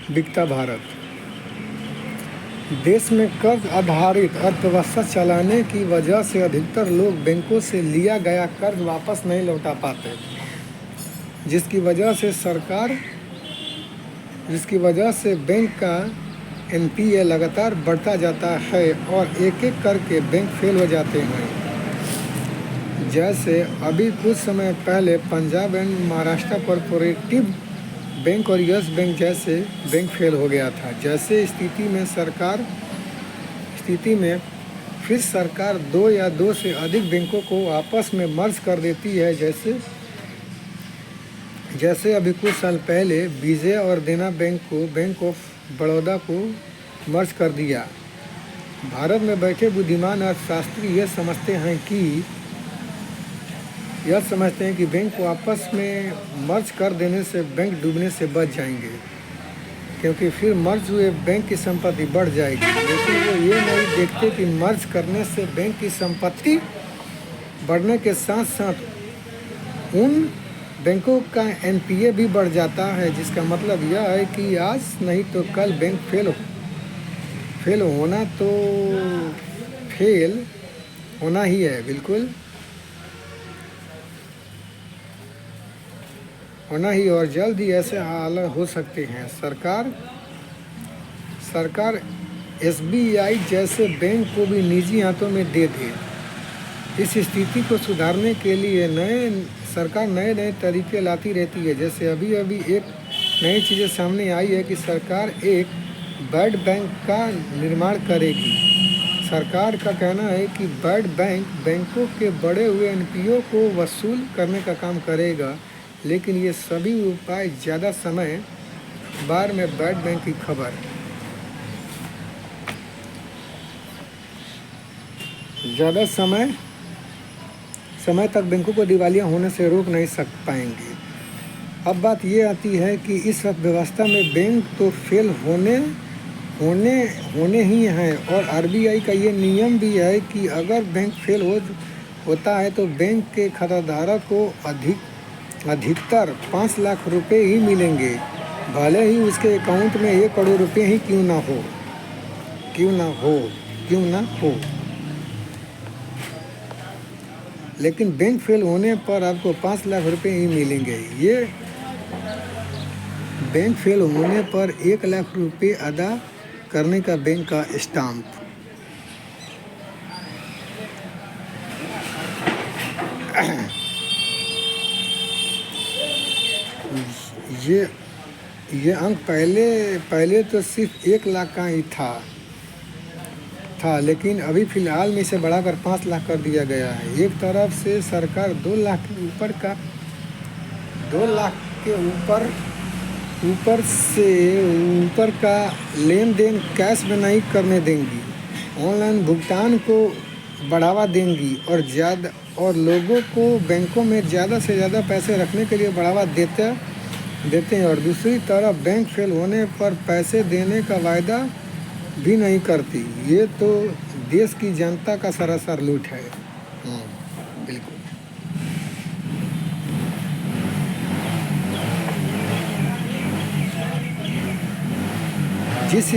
बिकता भारत। देश में कर्ज आधारित अर्थव्यवस्था चलाने की वजह से अधिकतर लोग बैंकों से लिया गया कर्ज वापस नहीं लौटा पाते, जिसकी वजह से बैंक का एनपीए लगातार बढ़ता जाता है और एक एक करके बैंक फेल हो जाते हैं। जैसे अभी कुछ समय पहले Punjab and Maharashtra corporative bank और यस बैंक जैसे बैंक फेल हो गया था। जैसे स्थिति में फिर सरकार दो या दो से अधिक बैंकों को आपस में मर्ज कर देती है। जैसे अभी कुछ साल पहले विजय और देना बैंक को बैंक ऑफ बड़ौदा को मर्ज कर दिया। भारत में बैठे बुद्धिमान अर्थशास्त्री यह समझते हैं कि बैंक को आपस में मर्ज कर देने से बैंक डूबने से बच जाएंगे, क्योंकि फिर मर्ज हुए बैंक की संपत्ति बढ़ जाएगी। लेकिन वो ये नहीं देखते कि मर्ज करने से बैंक की संपत्ति बढ़ने के साथ साथ उन बैंकों का एनपीए भी बढ़ जाता है, जिसका मतलब यह है कि आज नहीं तो कल बैंक फेल होना ही है, बिल्कुल होना ही, और जल्द ही ऐसे हालात हो सकते हैं। सरकार एसबीआई जैसे बैंक को भी निजी हाथों में दे दे। इस स्थिति को सुधारने के लिए सरकार नए तरीके लाती रहती है। जैसे अभी एक नई चीज़ें सामने आई है कि सरकार एक बैड बैंक का निर्माण करेगी। सरकार का कहना है कि बैड बैंक बैंकों के बढ़े हुए एनपीओ को वसूल करने का काम करेगा, लेकिन ये सभी उपाय ज़्यादा समय बार में बैड बैंक की खबर ज़्यादा समय तक बैंकों को दिवालिया होने से रोक नहीं पाएंगे। अब बात ये आती है कि इस अर्थव्यवस्था में बैंक तो फेल होने ही हैं, और आरबीआई का ये नियम भी है कि अगर बैंक फेल होता है तो बैंक के खाताधारक को अधिकतर 5 लाख रुपए ही मिलेंगे, भले ही उसके अकाउंट में 1 करोड़ रुपए ही क्यों ना हो। लेकिन बैंक फेल होने पर आपको 5 लाख रुपए ही मिलेंगे। ये बैंक फेल होने पर 1 लाख रुपए अदा करने का बैंक का स्टाम्प। ये अंक पहले तो सिर्फ 1 लाख का ही था, लेकिन अभी फ़िलहाल में इसे बढ़ाकर 5 लाख कर दिया गया है। एक तरफ से सरकार 2 लाख के ऊपर का लेन देन कैश में नहीं करने देंगी, ऑनलाइन भुगतान को बढ़ावा देंगी और लोगों को बैंकों में ज़्यादा से ज़्यादा पैसे रखने के लिए बढ़ावा देते हैं, और दूसरी तरफ बैंक फेल होने पर पैसे देने का वायदा भी नहीं करती। ये तो देश की जनता का सरासर लूट है। बिल्कुल। जिस